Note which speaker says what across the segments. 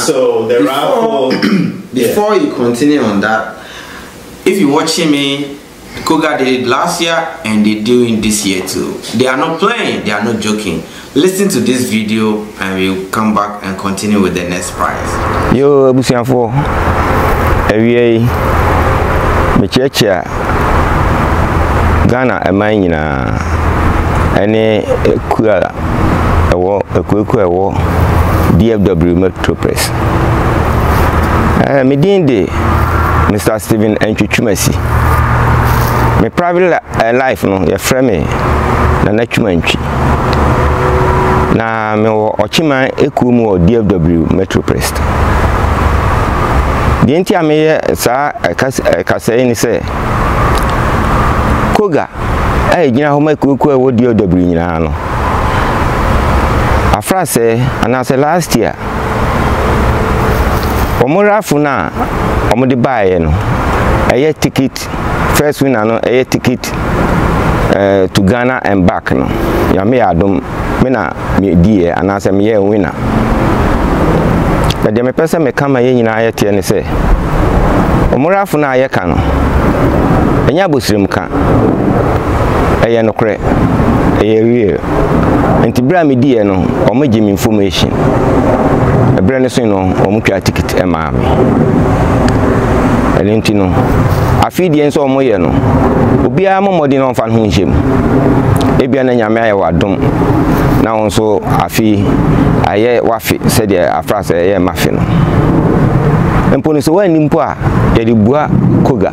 Speaker 1: so the raffle.
Speaker 2: Before you continue on that, if you're watching me, Coga did it last year and they're doing this year too. They are not playing, they are not joking. Listen to this video and we'll come back and continue with the next prize.
Speaker 3: Yo, Busianfo, every me checha Ghana emanyina ene kura ewo DFW Metro Press. Me din de Mr. Stephen Enchuchumasi. My private life no your friend me na nachumanchi. Na me ochima ekumu o DFW Metro Press. The entire me sa kase ni say Coga gina ho makuku e wo DFW nyina no. Afra say anase last year omo raffle na omo de buy no eye ticket first winner no eye ticket to Ghana and back no ya me adom me na me die anase me ye winner. But the me person me kama ye nyina aye tie ne say omo raffle na aye ka no enya bosirim ka eye no kre eye real enti bra me die no omo give me information ebra ne so no omo twa ticket e ma me enti no afidi enso omo ye no obia momodi no fa ho nhyem ebia na nyame aye wadom na wonso afi aye wafi se de afrase aye mafi no empo ni so wani mpo a ye de bua Coga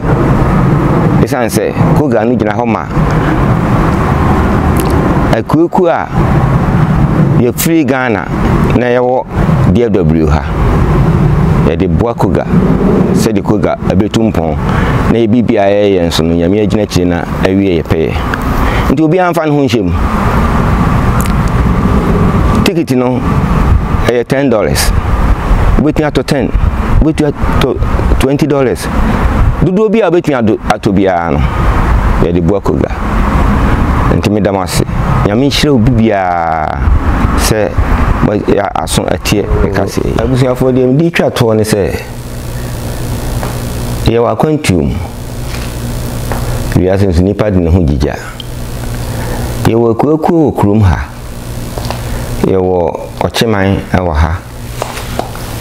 Speaker 3: esan se Coga no gina ho ma akuku a ye free Ghana na ye wo DFW ha ye de bua Coga se de Coga abetumpon na bibia ye nso no nyame agina kire na awie ye pe nti obi anfa no hyem ticket no $10 between to 10 between to $20 dudu obi a between atobia no ye de bua Coga nti me damase nyame hire obi bia se ya aso atie ekase abusuafo de di twa to ne se ye wa kwantum wiase nso nipa de ne ho gigya ye wa kuaku okrum ha ye wo ocheman ewa ha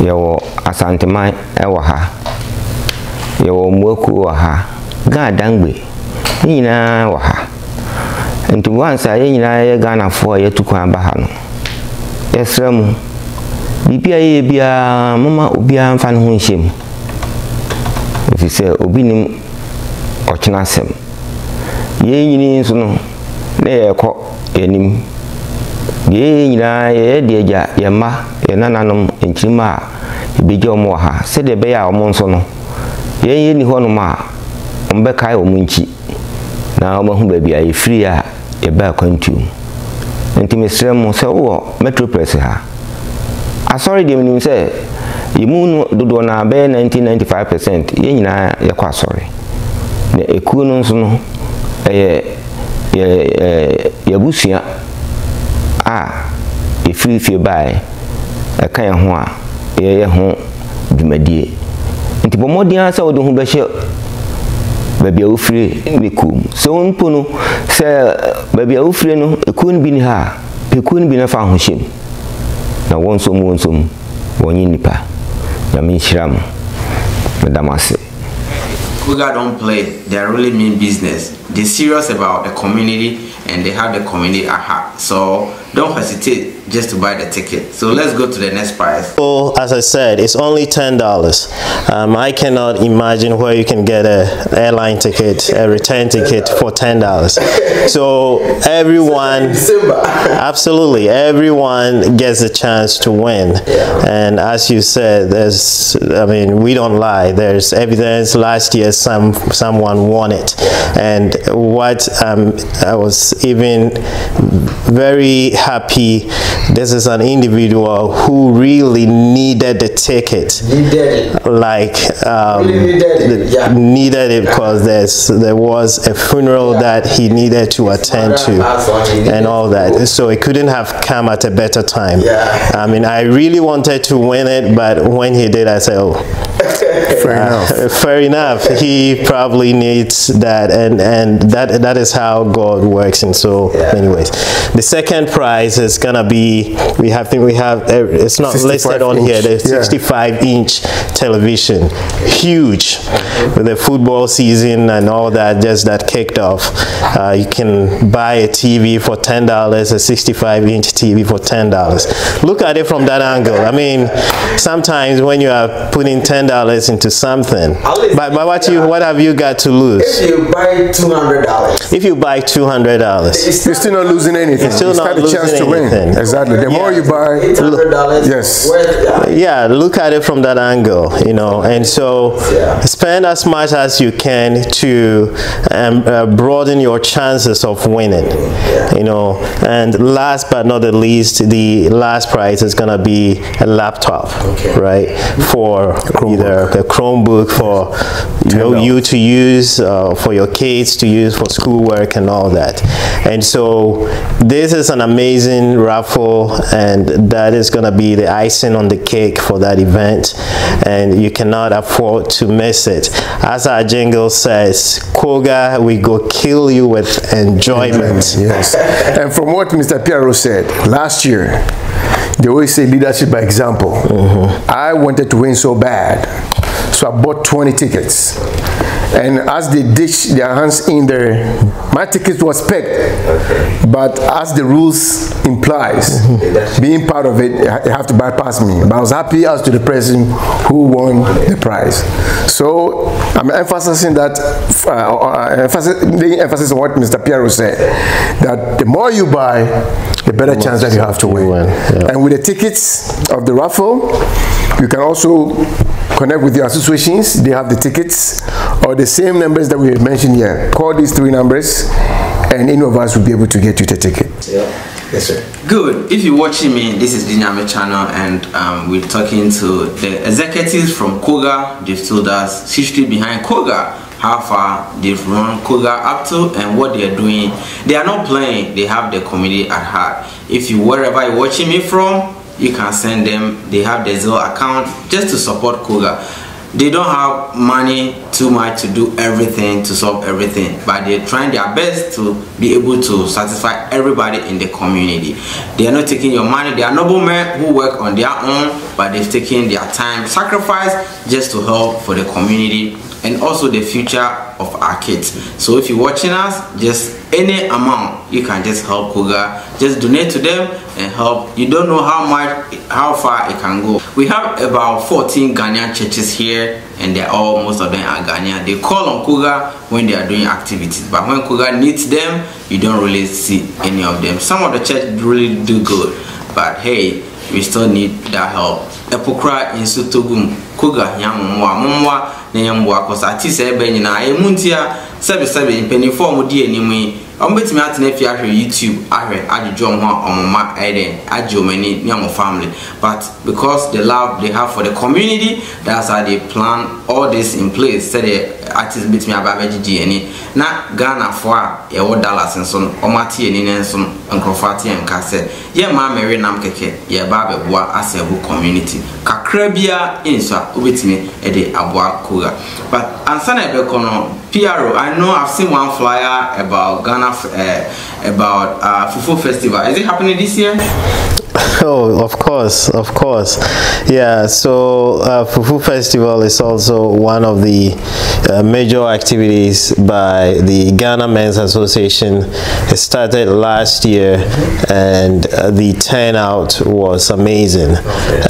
Speaker 3: ye wo asanteman ewa ha ye wo muaku wa ha ga dangbe nyina wa ha nti wansa ye nyina ye Ghana fo ye tukwan ba ha no esrem bibia ye bia mama obia mfa no hyem if say obi nim ochina sem ye nyini nso no na ye kɔ enim ye nyina ye de agya ye ma ye nananom enchima ebegye omo ha se de be ya omo nso no ye ni ho no ma ombe kai omo nchi na omo hu ba bia ye free a ye ba kwantum nti mesrem se wo Metro Press ha asori de minim se yimu dodo na be 95% ye nyina ye kwa asori na eku no nso no ye busia a e free bai e kan ho a ye ho dwumadie nti bomodian se wo do ho be hye baby a free bekum so onpo no se baby a free no ekun bi ni ha ekun bi na fa ho hyem na wonsom wonyi nipa na me hyiram medamase
Speaker 2: Coga don't play, they really mean business. They're serious about the community and they have the community at heart. So don't hesitate just to buy the ticket. So let's go to the next prize.
Speaker 1: So as I said, it's only $10. I cannot imagine where you can get an airline ticket, a return ticket for $10. So everyone, absolutely, everyone gets a chance to win. And as you said, we don't lie. There's evidence. Last year, someone won it. And what I was even very happy this is an individual who really needed the ticket. Like needed it because there was a funeral that he needed to attend to and all that, so it couldn't have come at a better time. I mean, I really wanted to win it, but when he did, I said, oh, fair enough. He probably needs that, and that is how God works in so many ways. The second prize is gonna be, it's not listed on here, the 65-inch television, huge, with the football season and all that just that kicked off. You can buy a TV for $10, a 65-inch TV for $10. Look at it from that angle. I mean, sometimes when you are putting $10 into something, but what have you got to lose?
Speaker 2: If you buy $200,
Speaker 1: if you buy $200,
Speaker 4: you're still not losing anything.
Speaker 1: You're still not losing
Speaker 4: chance to
Speaker 1: anything.
Speaker 4: Win. Exactly. The more you buy,
Speaker 2: $800.
Speaker 4: yes.
Speaker 1: Yeah, look at it from that angle, you know, and so spend as much as you can to broaden your chances of winning, you know. And last but not the least, the last prize is gonna be a laptop, right, for either a Chromebook for you to use, for your kids to use for schoolwork and all that. And so this is an amazing raffle, and that is going to be the icing on the cake for that event, and you cannot afford to miss it. As our jingle says, Coga, we go kill you with enjoyment.
Speaker 4: Yes. And from what Mr. Piero said last year, they always say leadership by example. I wanted to win so bad, so I bought 20 tickets. And as they ditched their hands in there, my ticket was picked. But as the rules implies, being part of it, you have to bypass me. But I was happy as to the person who won the prize. So I'm emphasizing that, laying emphasis on what Mr. Piero said, that the more you buy, the better chance that you have to win. And with the tickets of the raffle, you can also connect with your associations. They have the tickets or the same numbers that we have mentioned here. Call these 3 numbers and any of us will be able to get you the ticket.
Speaker 2: Yes, sir. Good. If you're watching me, this is Dynamic Channel, and we're talking to the executives from Coga. They've told us history behind Coga, how far they've run Coga up to, and what they're doing. They are not playing. They have the community at heart. If you, wherever you're watching me from, you can send them. They have the Zelle account just to support Coga. They don't have money too much to do everything, to solve everything, but they're trying their best to be able to satisfy everybody in the community. They are not taking your money. They are noblemen who work on their own, but they've taken their time, sacrifice, just to help for the community and also the future of our kids. So if you're watching us, just any amount you can just help Coga, just donate to them and help. You don't know how far it can go. We have about 14 Ghanaian churches here, and most of them are Ghanaian. They call on Coga when they are doing activities, but when Coga needs them, you don't really see any of them. Some of the churches really do good, but hey, we still need that help. Epokra in Sutogum, Coga Yamwa, Nayamwa, because I say Benina, Emuntia, 77 penny form would anyway. I'm betting me at if you have YouTube, I John on my Eden, I Germany, near my family. But because the love they have for the community, that's how they plan all this in place. Say the artist beat me about GNE. Not Ghana for $1 and son, or Mati and son, and Crofati and Cassette. Yeah, ma Mary Namkeke, yeah, Babe Bois as a book community. Kakrebia insa, ubitime, ede Abwa Coga. But Ansana Bekono, PRO, I know I've seen one flyer about Ghana, about Fufu Festival. Is it happening this year?
Speaker 1: Oh, of course. Yeah, so Fufu Festival is also one of the major activities by the Ghana Men's Association. It started last year, and the turnout was amazing.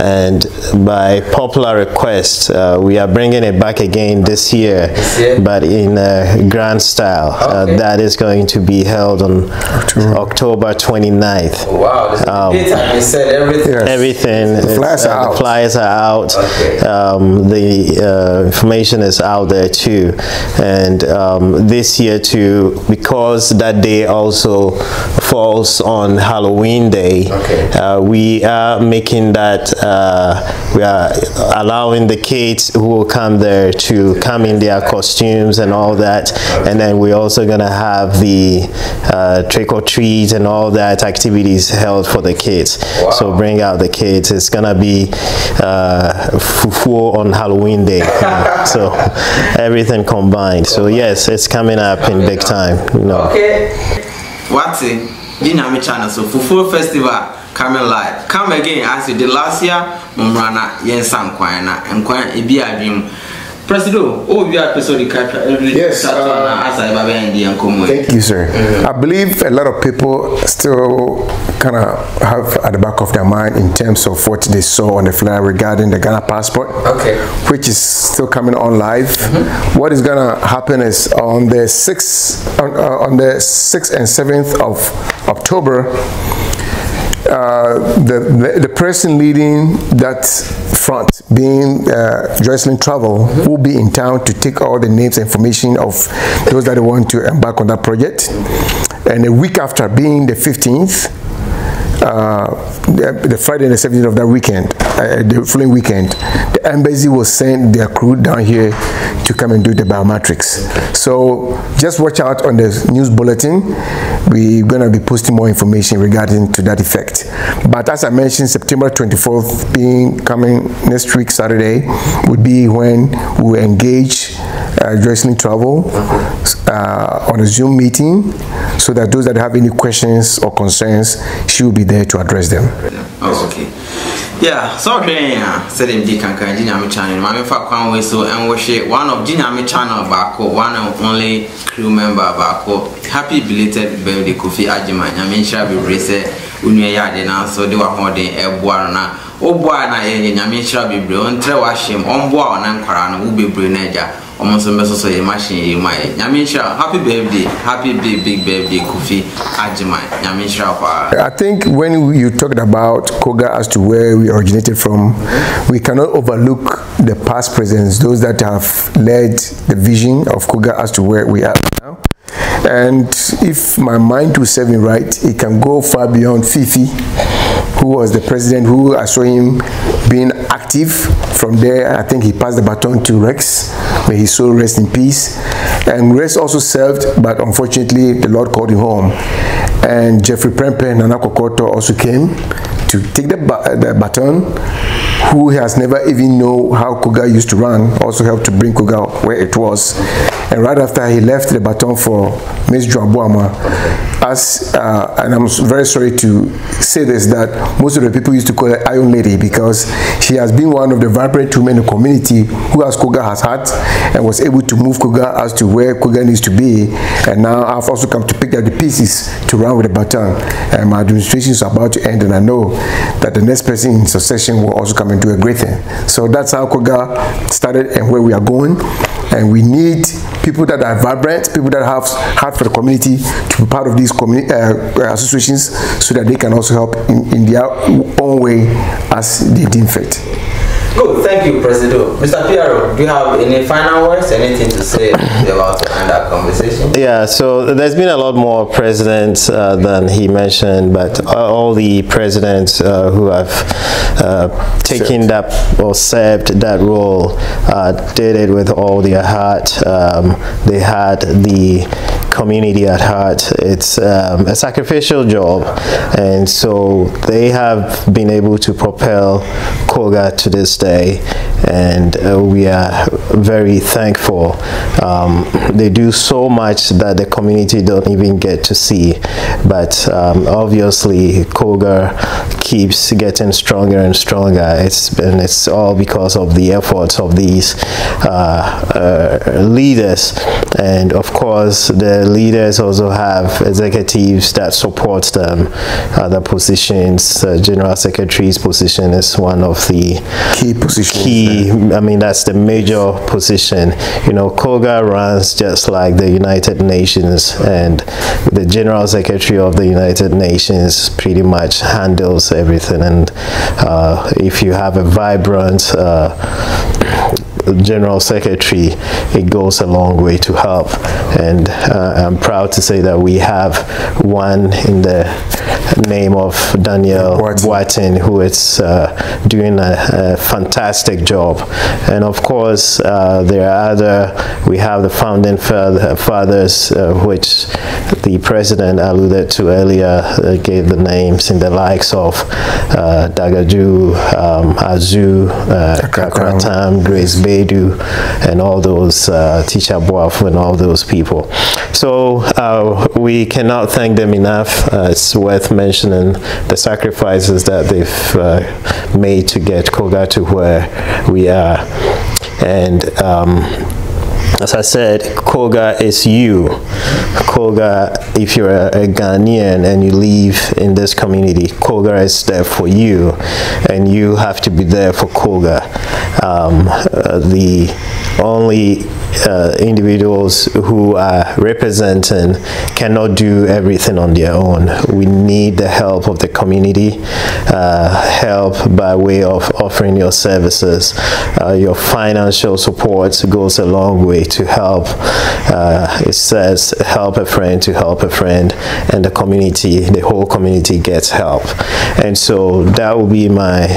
Speaker 1: And by popular request, we are bringing it back again this year, but in a grand style. That is going to be held on October 29th.
Speaker 2: Wow, you said everything.
Speaker 4: Yes.
Speaker 1: Everything.
Speaker 4: The flyers are out.
Speaker 1: The flyers are out.
Speaker 2: Okay.
Speaker 1: The information is out there too. And this year too, because that day also falls on Halloween Day,
Speaker 2: okay.
Speaker 1: We are making that, we are allowing the kids who will come there to come in their costumes and all that.
Speaker 2: Okay.
Speaker 1: And then we're also going to have the trick or treat and all that activities held for the kids.
Speaker 2: Wow.
Speaker 1: So bring out the kids. It's going to be fufu on Halloween Day. So everything combined. So yes, it's coming up in big time.
Speaker 2: Okay. What's it? Dynamic channel. So Fufu Festival coming live. Come again as you did last year. Mumrana Yensan Kwana and Kwan Ibia Dream. Presido, oh, you are episode every
Speaker 4: yes, thank you, sir. I believe a lot of people still kind of have at the back of their mind in terms of what they saw on the flyer regarding the Ghana passport,
Speaker 2: okay,
Speaker 4: which is still coming on live. What is gonna happen is on the 6th and 7th of October. The person leading that front, being Jocelyn Travel, will be in town to take all the names and information of those that want to embark on that project. And a week after, being the 15th, the Friday and the 17th of that weekend, the following weekend, the embassy will send their crew down here to come and do the biometrics. So just watch out on the news bulletin. We're going to be posting more information regarding to that effect. But as I mentioned, September 24th being coming next week, Saturday, would be when we will engage Jocelyn Travel on a Zoom meeting, so that those that have any questions or concerns, she will be there to address them.
Speaker 2: Oh, okay. Yeah, so said him Dikanka Dynamic channel. My family so and worship one of Dynamic channel Bako, one and only crew member Bako. Happy belated birthday, Kofi Ajiman. I mean, shall be raised Unia Yadina, so they were holding a Buana. Oh, Buana, I mean, shall be blown, Trewashim, on Buana and Karana, will be Bruneja. Almost a message of a machine, you might. Yamisha, happy birthday, happy big birthday, Kofi Ajiman. Yamisha.
Speaker 4: I think when you talked about Coga as to where we originated from, we cannot overlook the past presidents, those that have led the vision of Coga as to where we are now. And if my mind will serve me right, it can go far beyond Fifi, who was the president, who I saw him being active. From there, I think he passed the baton to Rex. May his soul rest in peace. And Rex also served, but unfortunately, the Lord called him home. And Jeffrey Prempe Nana Kokoto also came to take the baton, who has never even known how Coga used to run, also helped to bring Coga where it was. And right after he left the baton for Ms. Joamboama, and I'm very sorry to say this, that most of the people used to call her Iron Lady, because she has been one of the vibrant women in the community who as Coga has had, and was able to move Coga as to where Coga needs to be. And now I've also come to pick up the pieces to run with the baton. And my administration is about to end, and I know that the next person in succession will also come and do a great thing. So that's how Coga started and where we are going. And we need people that are vibrant, people that have heart for the community, to be part of these associations, so that they can also help in their own way as they deem fit.
Speaker 2: Good, thank you, Presido. Mr. Piero, do you have any final words, anything to say about to end that conversation?
Speaker 1: Yeah, so there's been a lot more presidents than he mentioned, but all the presidents who have taken that or served that role did it with all their heart. They had the community at heart. It's a sacrificial job, and so they have been able to propel Coga to this day, and we are very thankful. They do so much that the community don't even get to see, but obviously Coga keeps getting stronger and stronger. It's all because of the efforts of these leaders, and of course the leaders also have executives that support them. Other positions, General Secretary's position is one of the
Speaker 4: key positions.
Speaker 1: I mean, that's the major position. You know, Coga runs just like the United Nations, and the General Secretary of the United Nations pretty much handles everything. And if you have a vibrant General Secretary, it goes a long way to help. And I'm proud to say that we have one in the name of Daniel Boatin, who is doing a fantastic job. And of course, there are we have the founding fathers, which the president alluded to earlier, gave the names in the likes of Dagaju, Azu, Kakratam, Grace Bedu, and all those, Teacher Boaf, and all those people. So we cannot thank them enough. It's worth mentioning the sacrifices that they've made to get Coga to where we are. And as I said, Coga is you. Coga, if you're a Ghanaian and you live in this community, Coga is there for you, and you have to be there for Coga. The only individuals who are representing cannot do everything on their own. We need the help of the community, help by way of offering your services. Your financial support goes a long way to help. It says help a friend to help a friend, and the community, the whole community gets help. And so that will be my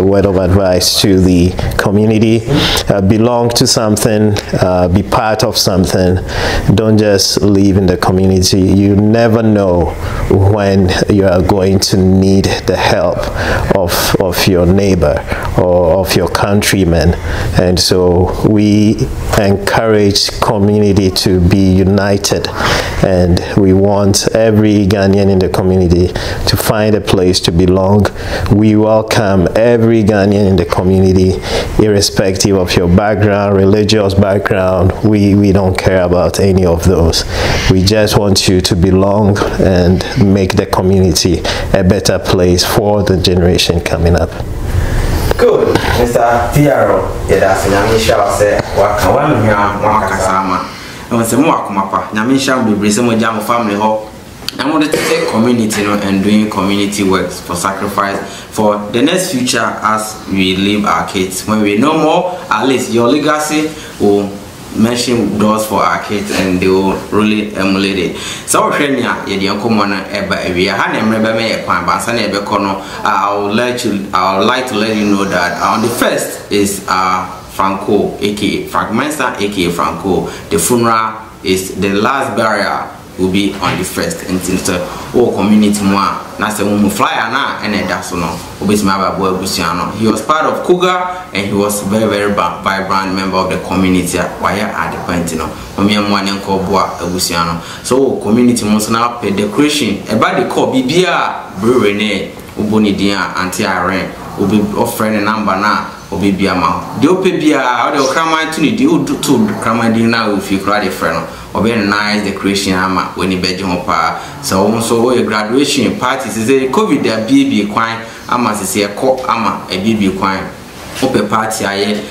Speaker 1: word of advice to the community. Belong to something, be part of something. Don't just live in the community. You never know when you are going to need the help of your neighbor or of your countrymen. And so we encourage community to be united, and we want every Ghanaian in the community to find a place to belong. We welcome every Ghanaian in the community, irrespective of your background, religious background. We don't care about any of those. We just want you to belong and make the community a better place for the generation coming up.
Speaker 2: Good, Mr. Tiaro. That's Nyamisha say wakawa mhia mwakasama. And say mo akomapa. Nyamisha be brese mo jam family ho. I wanted to take community, you know, and doing community works for sacrifice for the next future as we leave our kids. When we know more, at least your legacy will mention doors for our kids, and they will really emulate it. So Kenya, you don't come on eba area. I would like to let you know that on the first is Franco, aka Fragmenster, aka Franco. The funeral is the last burial. Will be on the first, and since the whole community more na say we flyer na and that's no obesima boy busiano. He was part of Coga, and he was very vibrant member of the community why at the point, you know. So community must now pay decoration about the call bibia brewene uboni dia anti iron ubi offering a number na obi bia ma de opebia or the crama to need you do to crama dinner if you cry the friend or very nice decoration ama when you bed pa so also your graduation parties is a COVID there baby kwine ama say a co ama a baby kwine ope party aye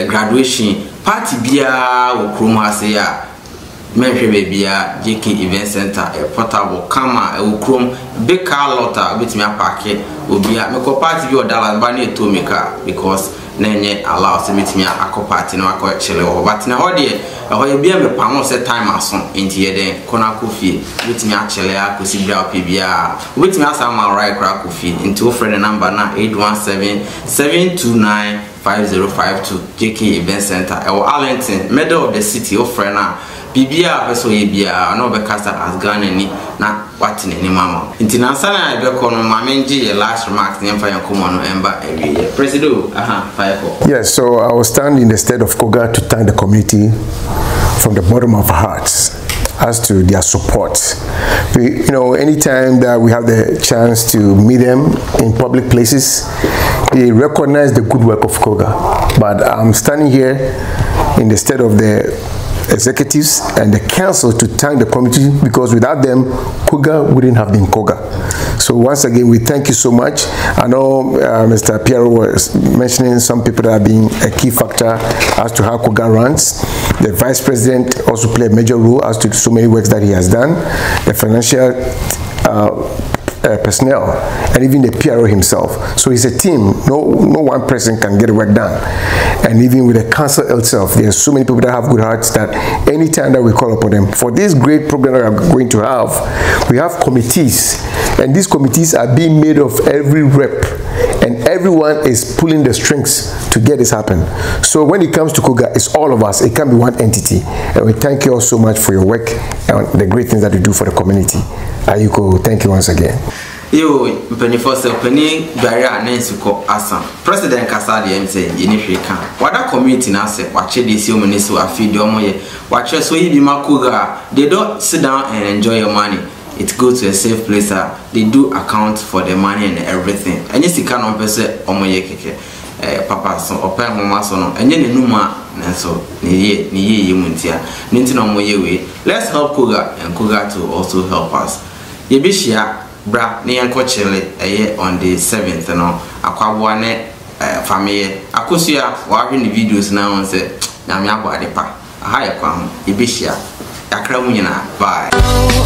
Speaker 2: graduation party bia wo krom ase ya menhwe bebia JK event center a portable kama e wo krom big car lotter betimi apake obia meko party bi o Dallas ba na eto meka because nenye allow se betimi akọ party no akọ chele o but na ho de ho e bia me pamo se time aso enti ye den kona kofi betimi a chele akosi bra opebia betimi asama right kra kofi enti o friend number na 817 729 5052 JK event center e wo Arlington middle of the city o friend na bibia peso yebia no be kasa as Ghana ni na watine ni mama intinansa na be kono mamenji ye last remarks ni mfa yankomo no emba ewie president fire.
Speaker 4: Yes, so I will stand in the stead of Coga to thank the community from the bottom of our hearts as to their support. We, you know, anytime that we have the chance to meet them in public places, they recognize the good work of Coga. But I'm standing here in the stead of the executives and the council to thank the committee, because without them, Coga wouldn't have been Coga. So once again, we thank you so much. I know Mr. Piero was mentioning some people that have been a key factor as to how Coga runs. The vice president also played a major role as to so many works that he has done. The financial personnel, and even the PRO himself. So it's a team. No one person can get the work done. And even with the council itself, there are so many people that have good hearts that anytime that we call upon them for this great program that we're going to have, we have committees, and these committees are being made of every rep, and everyone is pulling the strings to get this happen. So when it comes to Coga, it's all of us. It can't be one entity. And we thank you all so much for your work and the great things that you do for the community. Ayuko, thank you once again.
Speaker 2: Yo, penny for penny, barrier Nancy ko Assam. President Kasadi MC, Yenifika. What a community now say, watch this human is so feed your money. Watch us so you be Makuga. They don't sit down and enjoy your money. It goes to a safe place. They do account for the money and everything. And yes, you can't person omoye keke. Papa son, open mama son, and then the numa, and so ni muntia. Nintin omoye way. Let's help Coga and Coga to also help us. Yebishia. Bra, ni yanko chile on the 7th no akwabwane family akosia wa hwe ni videos na on say na me abo adepa aha ye kwa ibishia yakra mu nyina bye.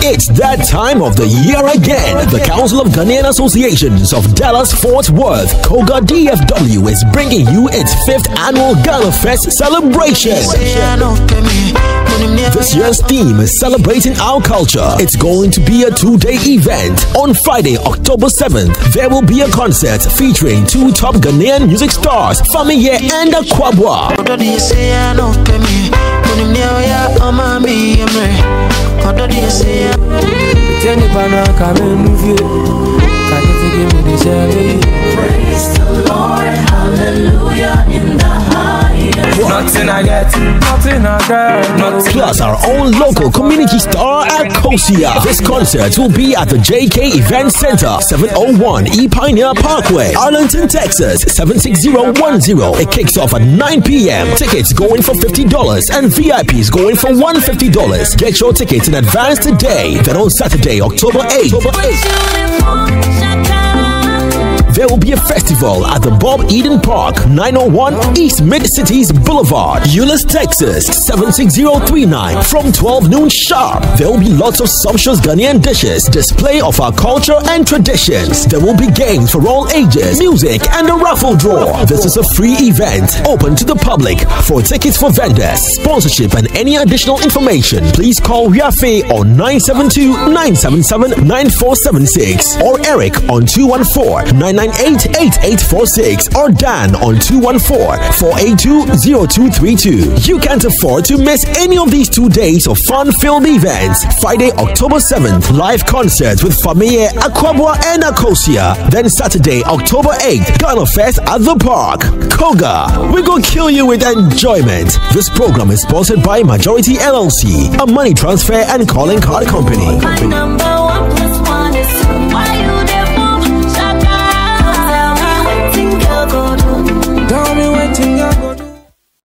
Speaker 5: It's that time of the year again. The Council of Ghanaian Associations of Dallas-Fort Worth, Coga DFW, is bringing you its 5th annual Ghanafest celebration. This year's theme is celebrating our culture. It's going to be a 2-day event. On Friday, October 7th, there will be a concert featuring 2 top Ghanaian music stars, Famiye and Akwabwa.
Speaker 6: Praise the Lord, hallelujah in the highest. Nothing I get.
Speaker 5: Plus our own local community star Akosia. This concert will be at the JK Event Center, 701 E Pioneer Parkway, Arlington, Texas, 76010. It kicks off at 9 p.m. Tickets going for $50 and VIPs going for $150. Get your tickets in advance today. Then on Saturday, October 8th, there will be a festival at the Bob Eden Park, 901 East Mid-Cities Boulevard, Euless, Texas, 76039 from 12 noon sharp. There will be lots of sumptuous Ghanaian dishes, display of our culture and traditions. There will be games for all ages, music, and a raffle draw. This is a free event, open to the public. For tickets for vendors, sponsorship, and any additional information, please call Riafe on 972-977-9476 or Eric on 214-998-8846 or Dan on 214-482-0232. You can't afford to miss any of these 2 days of fun-filled events. Friday, October 7th, live concert with Famiye, Akwabwa, and Akosia. Then Saturday, October 8th, Ghanafest at the park. Coga, we gonna kill you with enjoyment. This program is sponsored by Majority LLC, a money transfer and calling card company.
Speaker 6: My number 1